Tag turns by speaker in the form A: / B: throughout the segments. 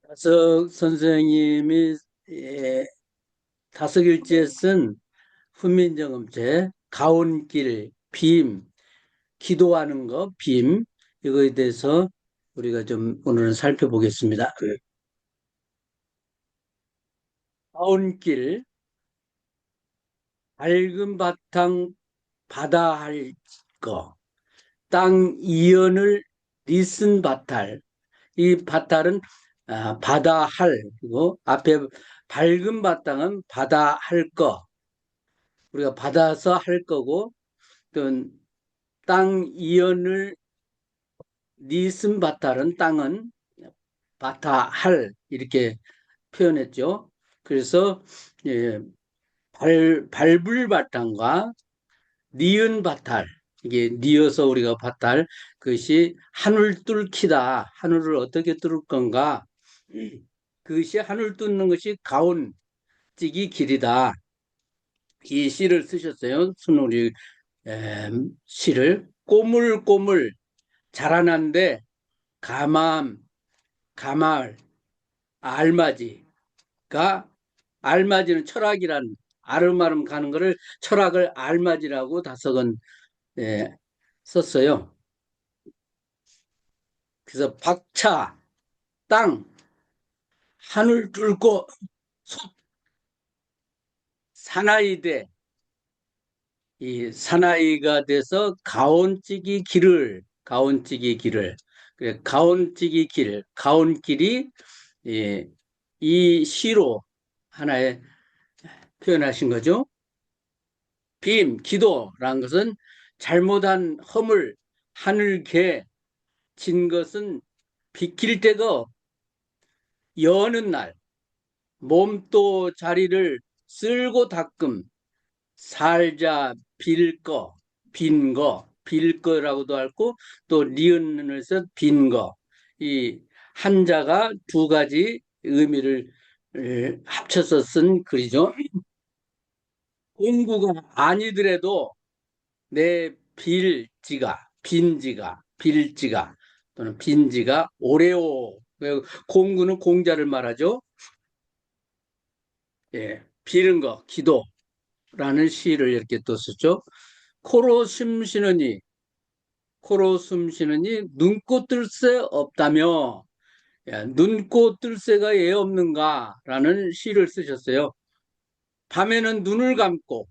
A: 다석 선생님이 예, 다석일지에 쓴 훈민정음체, 가온길, 빔, 기도하는 거, 빔, 이거에 대해서 우리가 좀 오늘은 살펴보겠습니다. 가온길, 밝은 바탕 바다 할 거, 땅 이연을 리슨 바탈, 이 바탈은 바다 할, 그리고 앞에 밝은 바탕은 바다 할 거, 우리가 받아서 할 거고, 또 땅 이연을 니슨 바탈은 땅은 바타할 이렇게 표현했죠. 그래서 예, 밟을 바탕과 니은 바탈, 이게 니어서 우리가 바탈, 그것이 하늘 뚫기다. 하늘을 어떻게 뚫을 건가? 그것이 하늘 뚫는 것이 가온찌기 길이다. 이 시를 쓰셨어요. 순우리 시를. 꼬물꼬물 자라난데 가맘, 가말, 알맞이가, 알맞이는 철학이란, 아름아름 가는 거를 철학을 알맞이라고 다석은 예, 썼어요. 그래서 박차, 땅, 하늘 뚫고 솟, 사나이대, 이 사나이가 돼서 가온찌기 길을, 그래, 가온찌기 길, 가온길이 예, 이 시로 하나의 표현하신 거죠. 빔, 기도라는 것은 잘못한 허물, 하늘개 진 것은 비킬 데가 여는 날, 몸도 자리를 쓸고 닦음, 살자 빌 거, 빈 거, 빌 거라고도 하고 또 리은을 써 빈 거. 이 한자가 두 가지 의미를 합쳐서 쓴 글이죠. 공부가 아니더라도 내 빌지가 또는 빈지가 오래오. 공구는 공자를 말하죠. 예, 비는 거, 기도라는 시를 이렇게 또 썼죠. 코로 숨 쉬느니, 코로 숨 쉬느니 눈꽃 뜰 새 없다며, 야, 눈꽃 뜰 새가 애 없는가라는 시를 쓰셨어요. 밤에는 눈을 감고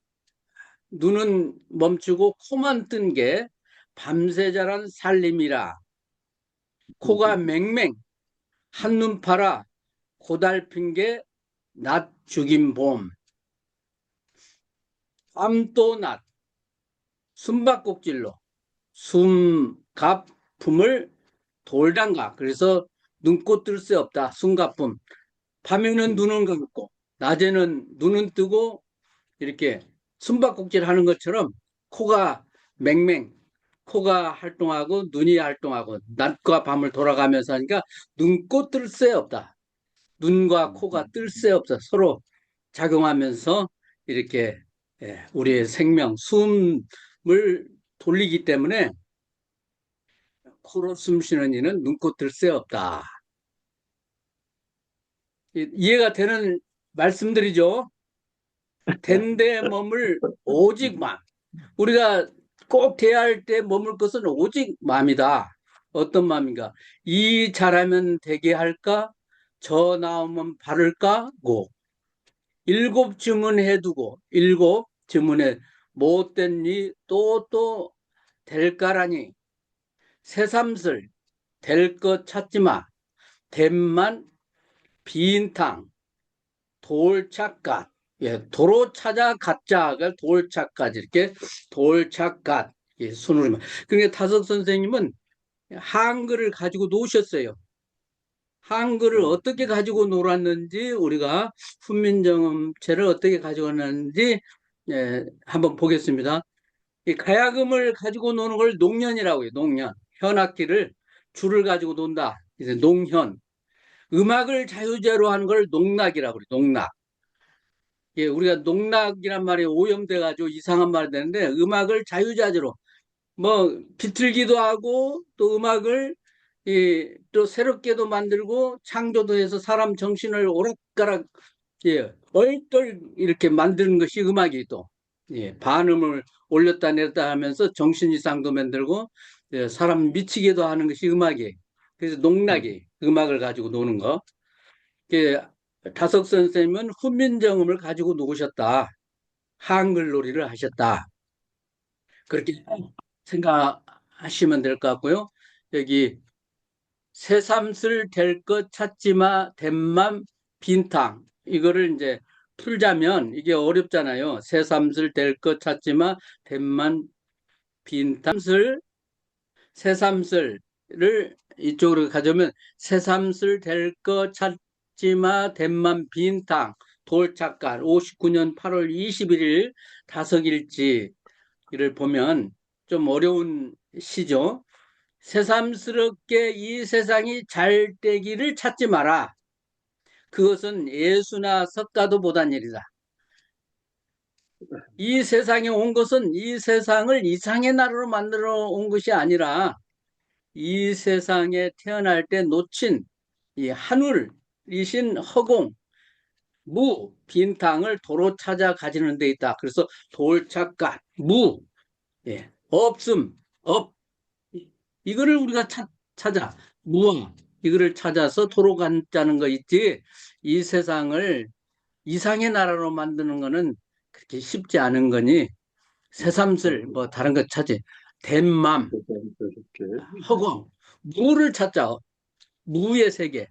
A: 눈은 멈추고 코만 뜬 게 밤새 자란 살림이라. 코가 맹맹, 한눈 팔아 고달픈 게 낮 죽인 봄. 밤도 낮, 숨바꼭질로 숨가품을 돌단가. 그래서 눈꽃 뜰 새 없다. 숨가품. 밤에는 눈은 감고 낮에는 눈은 뜨고 이렇게 숨바꼭질 하는 것처럼 코가 맹맹, 코가 활동하고 눈이 활동하고 낮과 밤을 돌아가면서 하니까 눈꽃 뜰 새 없다. 눈과 코가 뜰 새 없어. 서로 작용하면서 이렇게 우리의 생명, 숨을 돌리기 때문에 코로 숨 쉬는 이는 눈꽃 뜰 새 없다. 이해가 되는 말씀들이죠. 된데 머물 오직만. 우리가 꼭 돼야 할 때 머물 것은 오직 마음이다. 어떤 마음인가? 이 잘하면 되게 할까? 저 나오면 바를까? 고. 일곱 주문해 두고, 일곱 주문에 못된 이 또 될까라니. 새삼슬 될 것 찾지 마. 됨만 빈탕 돌착갓. 예, 도로 찾아 가짜가 돌착갓 이렇게 돌착갓. 예, 순으로만. 그러니까 타석 선생님은 한글을 가지고 노셨어요. 한글을 어떻게 가지고 놀았는지 우리가 훈민정음체를 어떻게 가지고 놀았는지 예, 한번 보겠습니다. 이 가야금을 가지고 노는 걸 농년이라고 해요. 농년. 현악기를 줄을 가지고 논다. 이제 농현. 음악을 자유제로 하는 걸 농락이라고 그래요. 농락. 예, 우리가 농락이란 말이 오염돼가지고 이상한 말이 되는데 음악을 자유자재로 뭐 비틀기도 하고 또 음악을 또 새롭게도 만들고 창조도 해서 사람 정신을 오락가락 얼떨 이렇게 만드는 것이 음악이 또 반음을 올렸다 내렸다 하면서 정신 이상도 만들고 사람 미치게도 하는 것이 음악이에요. 그래서 농락이 음악을 가지고 노는 거. 예, 다석 선생님은 훈민정음을 가지고 노셨다. 한글놀이를 하셨다. 그렇게 생각하시면 될 것 같고요. 여기 새삼슬 될 것 찾지마 댐맘 빈탕 이거를 이제 풀자면 이게 어렵잖아요. 새삼슬 될 것 찾지마 댐맘 빈탕 새삼슬을 이쪽으로 가져오면 새삼슬 될 것 찾지마 댐맘 빈탕 돌착간 59년 8월 21일 다석일지를 보면 좀 어려운 시죠. 새삼스럽게 이 세상이 잘 되기를 찾지 마라. 그것은 예수나 석가도 못한 일이다. 이 세상에 온 것은 이 세상을 이상의 나라로 만들어 온 것이 아니라 이 세상에 태어날 때 놓친 이 하늘이신 허공, 무, 빈탕을 도로 찾아 가지는 데 있다. 그래서 돌착간, 무, 없음, 없, 이거를 우리가 찾아 무언 이거를 찾아서 도로 간다는 거 있지. 이 세상을 이상의 나라로 만드는 거는 그렇게 쉽지 않은 거니 새삼슬 뭐 다른 거 찾지. 대맘 허공 무를 찾자. 무의 세계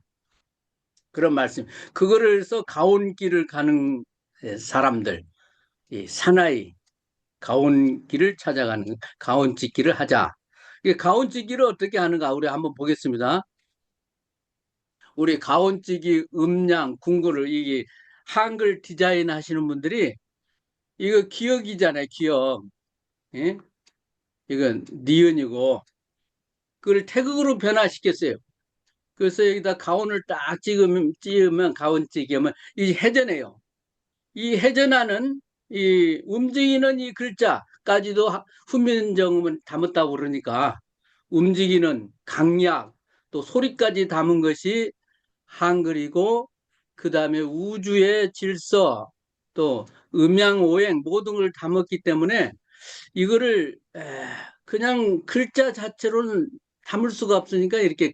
A: 그런 말씀. 그거를 해서 가온길을 가는 사람들 이 사나이 가온길을 찾아가는 가온짓기를 하자. 이 가온짓기를 어떻게 하는가 우리 한번 보겠습니다. 우리 가온찌기 음량 궁구를 이게 한글 디자인 하시는 분들이 이거 기억이잖아요. 기억. 예? 이건 니은이고 그걸 태극으로 변화시켰어요. 그래서 여기다 가온을 딱 찍으면 가온찌기면 이 해전해요. 이 해전하는 이 움직이는 이 글자까지도 훈민정음은 담았다고 그러니까 움직이는 강약 또 소리까지 담은 것이 한글이고 그 다음에 우주의 질서 또 음양오행 모든 걸 담았기 때문에 이거를 그냥 글자 자체로는 담을 수가 없으니까 이렇게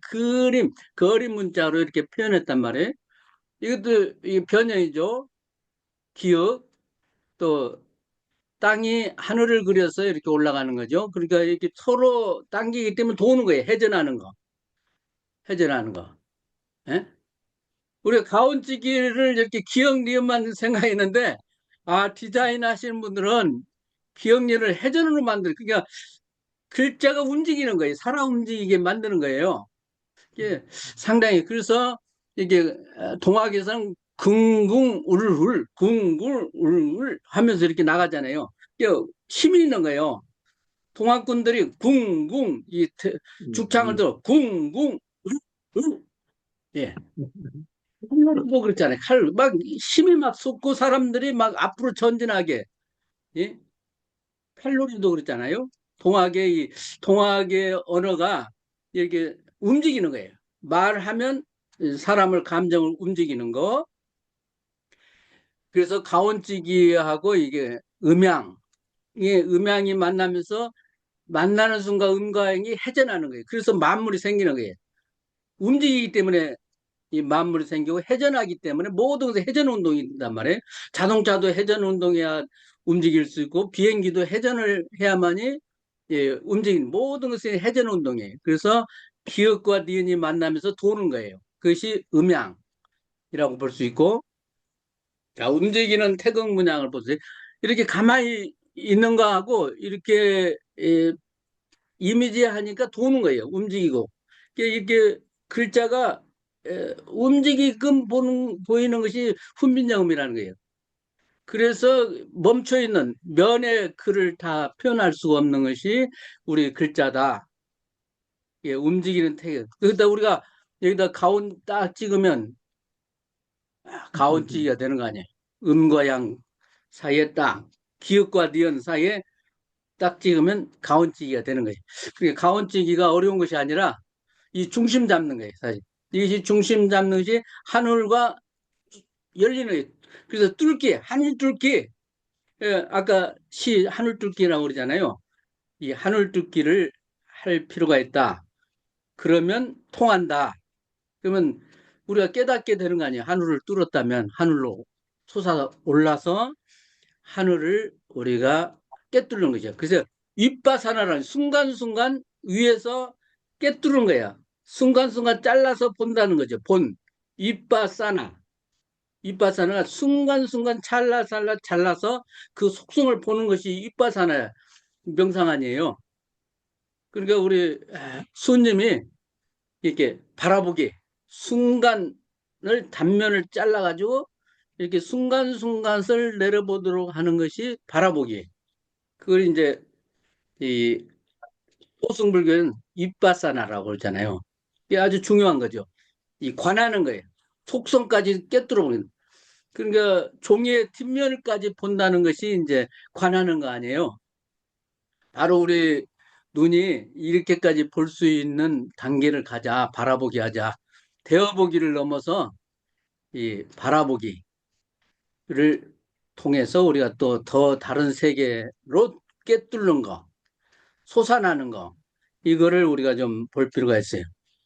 A: 거리 문자로 이렇게 표현했단 말이에요. 이것도 이 변형이죠. 기억 또 땅이 하늘을 그려서 이렇게 올라가는 거죠. 그러니까 이렇게 서로 당기기 때문에 도는 거예요. 회전하는 거. 회전하는 거. 예? 우리가 가온찌기를 이렇게 기억 니은만 생각했는데 디자인 하시는 분들은 기억 니은을 회전으로 만들 그러니까 글자가 움직이는 거예요. 살아 움직이게 만드는 거예요. 이게 상당히 그래서 이게 동학에서는 궁궁 울울 궁궁 울울 하면서 이렇게 나가잖아요. 이게 힘이 있는 거예요. 동학군들이 궁궁 이 죽창을 들어 궁궁 울 예. 칼로 그랬잖아요. 칼로 막 힘이 막 솟고 사람들이 막 앞으로 전진하게 예? 칼로리도 그랬잖아요. 동학의 언어가 이렇게 움직이는 거예요. 말하면 사람을 감정을 움직이는 거. 그래서 가온찌기하고 이게 음양이 만나면서 만나는 순간 음과 행이 회전하는 거예요. 그래서 만물이 생기는 거예요. 움직이기 때문에 이 만물이 생기고 회전하기 때문에 모든 것이 회전 운동이란 말이에요. 자동차도 회전 운동해야 움직일 수 있고 비행기도 회전을 해야만이 움직이는 모든 것이 회전 운동이에요. 그래서 기억과 니은이 만나면서 도는 거예요. 그것이 음양이라고 볼 수 있고 자, 움직이는 태극 문양을 보세요. 이렇게 가만히 있는 거하고 이렇게 이미지 하니까 도는 거예요. 움직이고. 이렇게 글자가 움직이끔 보이는 것이 훈민정음이라는 거예요. 그래서 멈춰있는 면의 글을 다 표현할 수가 없는 것이 우리 글자다. 움직이는 태극. 그러다 우리가 여기다 가온 딱 찍으면 가온찌기가 되는 거 아니에요. 음과 양 사이에 딱, 기역과 니은 사이에 딱 찍으면 가온찌기가 되는 거예요. 그러니까 가온찌기가 어려운 것이 아니라 이 중심 잡는 거예요, 사실. 이것이 중심 잡는 것이 하늘과 열리는 거예요. 그래서 뚫기, 하늘 뚫기. 예, 아까 시 하늘 뚫기라고 그러잖아요. 이 하늘 뚫기를 할 필요가 있다. 그러면 통한다. 그러면 우리가 깨닫게 되는 거 아니에요. 하늘을 뚫었다면 하늘로 솟아 올라서 하늘을 우리가 깨뚫는 거죠. 그래서 윗바사나라는 순간순간 위에서 깨뚫은 거야. 순간순간 잘라서 본다는 거죠. 본. 윗바사나. 윗바사나가 순간순간 찰나찰나 잘라서 그 속성을 보는 것이 윗바사나 명상 아니에요. 그러니까 우리 수님이 이렇게 바라보기, 순간을 단면을 잘라가지고 이렇게 순간순간을 내려보도록 하는 것이 바라보기. 그걸 이제 이 소승불교는 윗바사나라고 그러잖아요. 이게 아주 중요한 거죠. 이 관하는 거예요. 속성까지 깨뜨려 보는. 그러니까 종이의 뒷면까지 본다는 것이 이제 관하는 거 아니에요. 바로 우리 눈이 이렇게까지 볼 수 있는 단계를 가자, 바라보기 하자. 대어보기를 넘어서 이 바라보기를 통해서 우리가 또 더 다른 세계로 깨뚫는 거, 솟아나는 거, 이거를 우리가 좀 볼 필요가 있어요.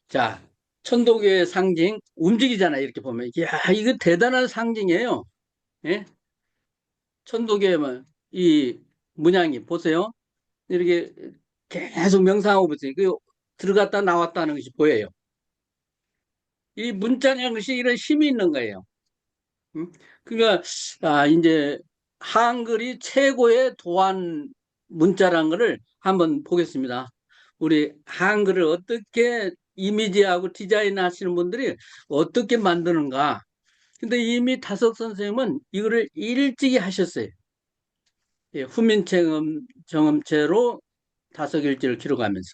A: 자, 천도교의 상징, 움직이잖아요. 이렇게 보면. 이야, 이거 대단한 상징이에요. 예? 천도교의 이 문양이, 보세요. 이렇게 계속 명상하고 있어요. 그 들어갔다 나왔다는 것이 보여요. 이 문자라는 것이 이런 힘이 있는 거예요. 음? 그러니까 이제 한글이 최고의 도안 문자라는 것을 한번 보겠습니다. 우리 한글을 어떻게 이미지하고 디자인 하시는 분들이 어떻게 만드는가. 근데 이미 다석 선생님은 이거를 일찍이 하셨어요. 예, 후민체험 정음체로 다석일지를 기록하면서.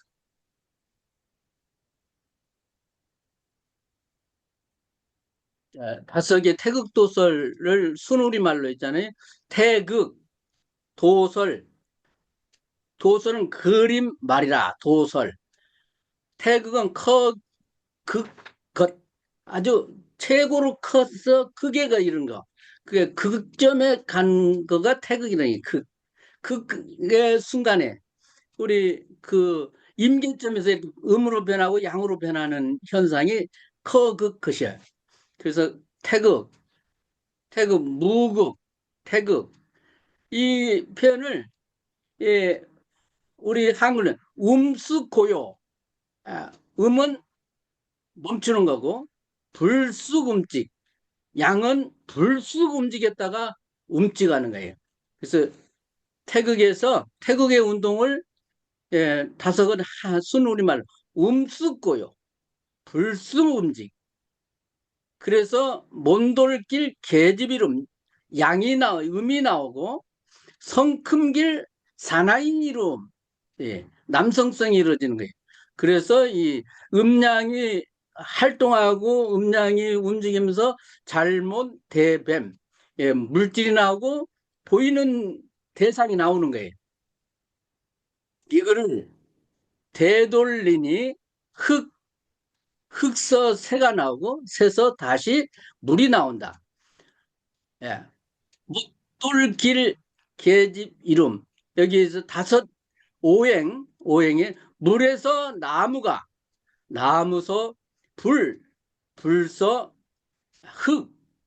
A: 다석의 태극도설을 순우리말로 했잖아요. 태극, 도설, 도설은 그림 말이라, 도설. 태극은 극, 것. 아주 최고로 커서 극에가 이런 거. 그게 극점에 간 거가 태극이라는 게 극의 순간에 우리 그 임계점에서 이렇게 음으로 변하고 양으로 변하는 현상이 커극 것이야. 그래서 태극, 무극, 태극. 이 표현을 예, 우리 한글은 음수고요. 음은 멈추는 거고 불쑥 움직, 양은 불쑥 움직였다가 움직하는 거예요. 그래서 태극의 운동을 다섯은 순우리말 음쑥고요. 불쑥 움직. 그래서 몬돌길 계집이름 음이 나오고 성큼길 사나인 이름 남성성이 이루어지는 거예요. 그래서 이 음량이 활동하고 음량이 움직이면서 잘못 대뱀 물질이 나오고 보이는 대상이 나오는 거예요. 이거를 되돌리니 흙 흙서 새가 나오고 새서 다시 물이 나온다. 예. 묵돌길 계집 이름 여기에서 다섯 오행에 물에서 나무서 불서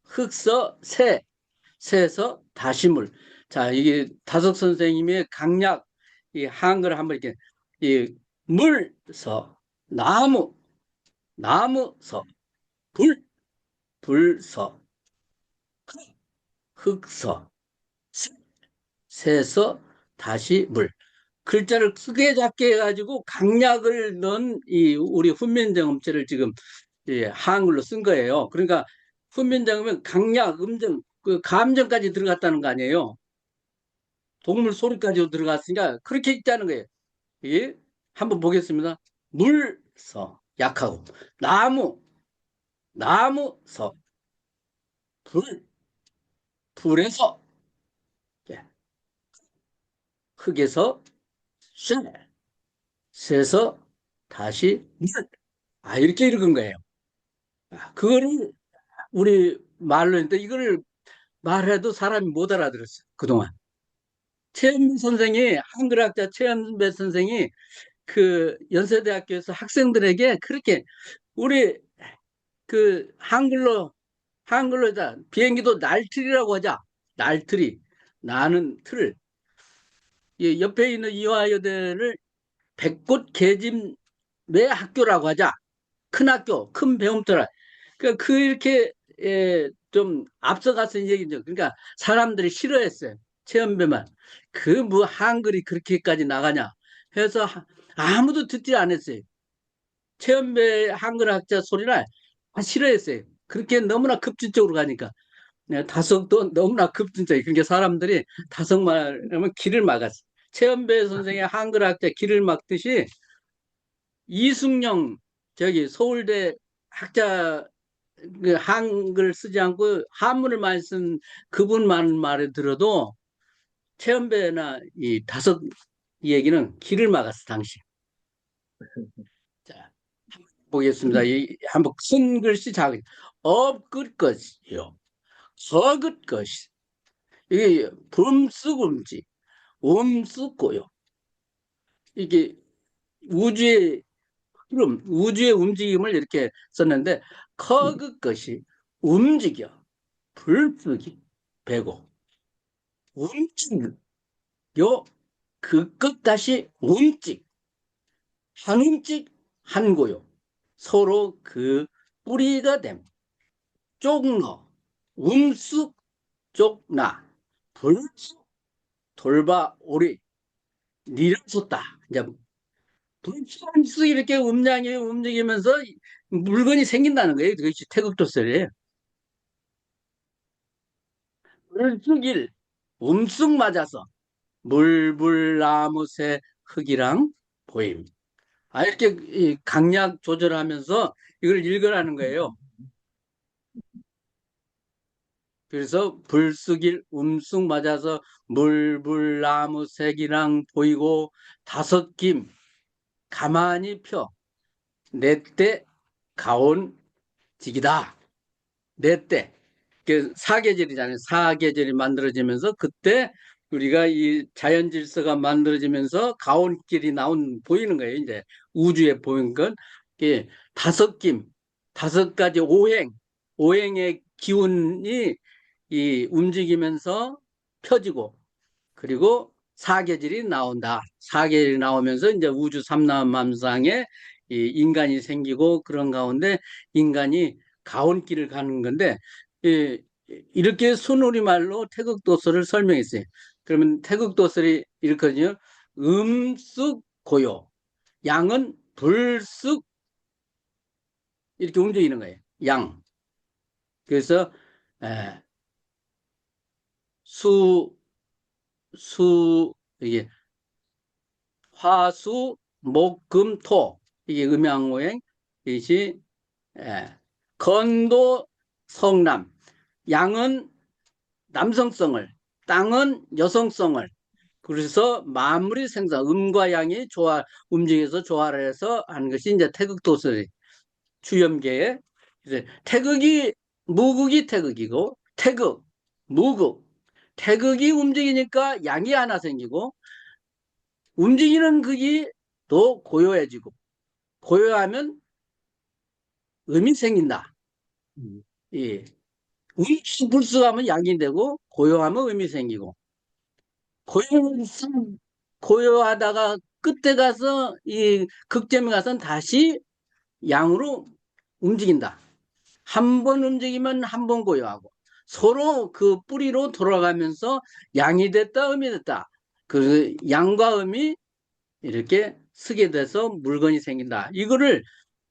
A: 흙서 새서 다시 물. 자, 이게 다섯 선생님의 강약, 이 한글을 한번 이렇게, 이 물서, 나무서, 불서, 흙서, 새서 다시 물. 글자를 크게 작게 해가지고 강약을 넣은 이 우리 훈민정음체를 지금 한글로 쓴 거예요. 그러니까 훈민정음은 강약, 음정, 그 감정까지 들어갔다는 거 아니에요. 동물 소리까지 들어갔으니까 그렇게 읽자는 거예요. 예? 한번 보겠습니다. 물서 약하고 나무서 불 불에서 예, 흙에서 쇠 새서 다시 물. 이렇게 읽은 거예요. 그거를 우리 말로 했는데 이거를 말해도 사람이 못 알아들었어요. 그동안. 최현배 선생이, 한글학자 최현배 선생이 그 연세대학교에서 학생들에게 그렇게 우리 그 한글로다 비행기도 날틀이라고 하자. 날틀이. 나는 틀. 이 옆에 있는 이화여대를 백꽃 계집의 학교라고 하자. 큰 학교, 큰 배움터라. 그러니까 그렇게 좀 앞서가서 얘기죠. 그러니까 사람들이 싫어했어요. 체험배만. 그 뭐 한글이 그렇게까지 나가냐 해서 아무도 듣지 않았어요. 체험배 한글학자 소리를 다 싫어했어요. 그렇게 너무나 급진적으로 가니까. 다섯도 너무나 급진적이. 그러니까 사람들이 다섯말 하면 길을 막았어요. 최연배 선생의 한글학자 길을 막듯이 이승영 저기 서울대 학자 그 한글 쓰지 않고 한문을 많이 쓴 그분 말을 들어도 최연배나 이 다섯 얘기는 길을 막았어 당시. 자, 보겠습니다. 이 한번 큰 글씨 작은 업긋 것이요. 서긋 것이 이게 범쓰금지 엄쓰고요. 이게 우주의 흐름, 우주의 움직임을 이렇게 썼는데 커그 것이 움직여 불쓰기 배고 움직여 그것 다시 움직 한 움직 한 고요 서로 그 뿌리가 됨 쪽너 움쑥 쪽나 불쑥 돌바 오리 니를 쏟다 이제 불쑥 이렇게 음량이 움직이면서 물건이 생긴다는 거예요. 그것이 태극도설이에요. 불쑥일 움쑥 맞아서 물불나무새 흙이랑 보임. 이렇게 이 강약 조절하면서 이걸 읽으라는 거예요. 그래서 불쑥일 움쑥 맞아서 물불나무색이랑 보이고 다섯 김 가만히 펴 내 때 가온직이다. 내 때. 그 사계절이잖아요. 사계절이 만들어지면서 그때 우리가 이 자연 질서가 만들어지면서 가온길이 보이는 거예요. 이제 우주에 보이는 건 이게 다섯 김, 다섯 가지 오행의 기운이 이 움직이면서 펴지고 그리고 사계절이 나온다. 사계절이 나오면서 이제 우주 삼라만상에 이 인간이 생기고 그런 가운데 인간이 가온길을 가는 건데 이, 이렇게 순우리말로 태극도설을 설명했어요. 그러면 태극도설이 이렇거든요. 음쑥 고요. 양은 불쑥 이렇게 움직이는 거예요. 양. 그래서 에, 수, 이게 화수, 목, 금, 토. 이게 음양오행. 이것이 예, 건도, 성남. 양은 남성성을, 땅은 여성성을. 그래서 마무리 생산, 음과 양이 움직여서 조화를 해서 하는 것이 이제 태극도설의 주염계의 이제 태극이, 무극이 태극이고, 무극. 태극이 움직이니까 양이 하나 생기고, 움직이는 극이 또 고요해지고, 고요하면 음이 생긴다. 예. 불쑥하면 양이 되고, 고요하면 음이 생기고, 고요, 고요하다가 끝에 가서 이 극점에 가서는 다시 양으로 움직인다. 한 번 움직이면 한 번 고요하고, 서로 그 뿌리로 돌아가면서 양이 됐다, 음이 됐다. 그 양과 음이 이렇게 쓰게 돼서 물건이 생긴다. 이거를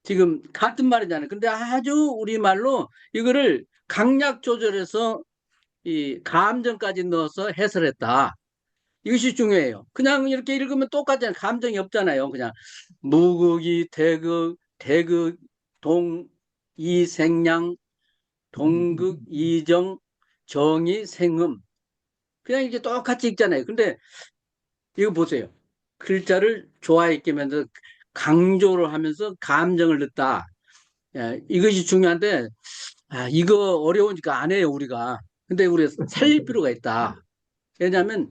A: 지금 같은 말이잖아요. 근데 아주 우리말로 이거를 강약 조절해서 이 감정까지 넣어서 해설했다. 이것이 중요해요. 그냥 이렇게 읽으면 똑같잖아요. 감정이 없잖아요. 그냥 무극이 대극, 이생양, 동극, 이정, 정이, 생음. 그냥 이렇게 똑같이 읽잖아요. 근데 이거 보세요. 글자를 좋아했게 만들어 강조를 하면서 감정을 넣다. 예, 이것이 중요한데, 이거 어려우니까 안 해요, 우리가. 근데 우리가 살릴 필요가 있다. 왜냐하면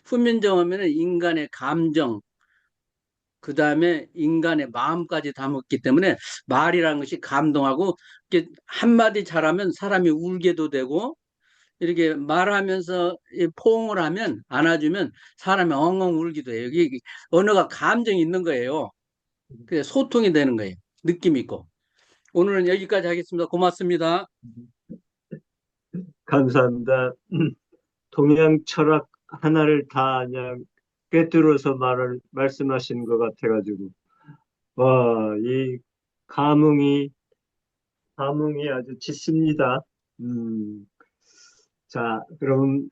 A: 훈민정 하면은 인간의 감정, 그 다음에 인간의 마음까지 담았기 때문에 말이라는 것이 감동하고, 이렇게 한마디 잘하면 사람이 울게도 되고, 이렇게 말하면서 포옹을 하면, 안아주면 사람이 엉엉 울기도 해요. 이게 언어가 감정이 있는 거예요. 그래서 소통이 되는 거예요. 느낌 있고. 오늘은 여기까지 하겠습니다. 고맙습니다.
B: 감사합니다. 동양 철학 하나를 다 그냥 꿰뚫어서 말씀하신 것 같아가지고, 와, 이 감흥이, 감흥이 아주 짙습니다. 자, 그럼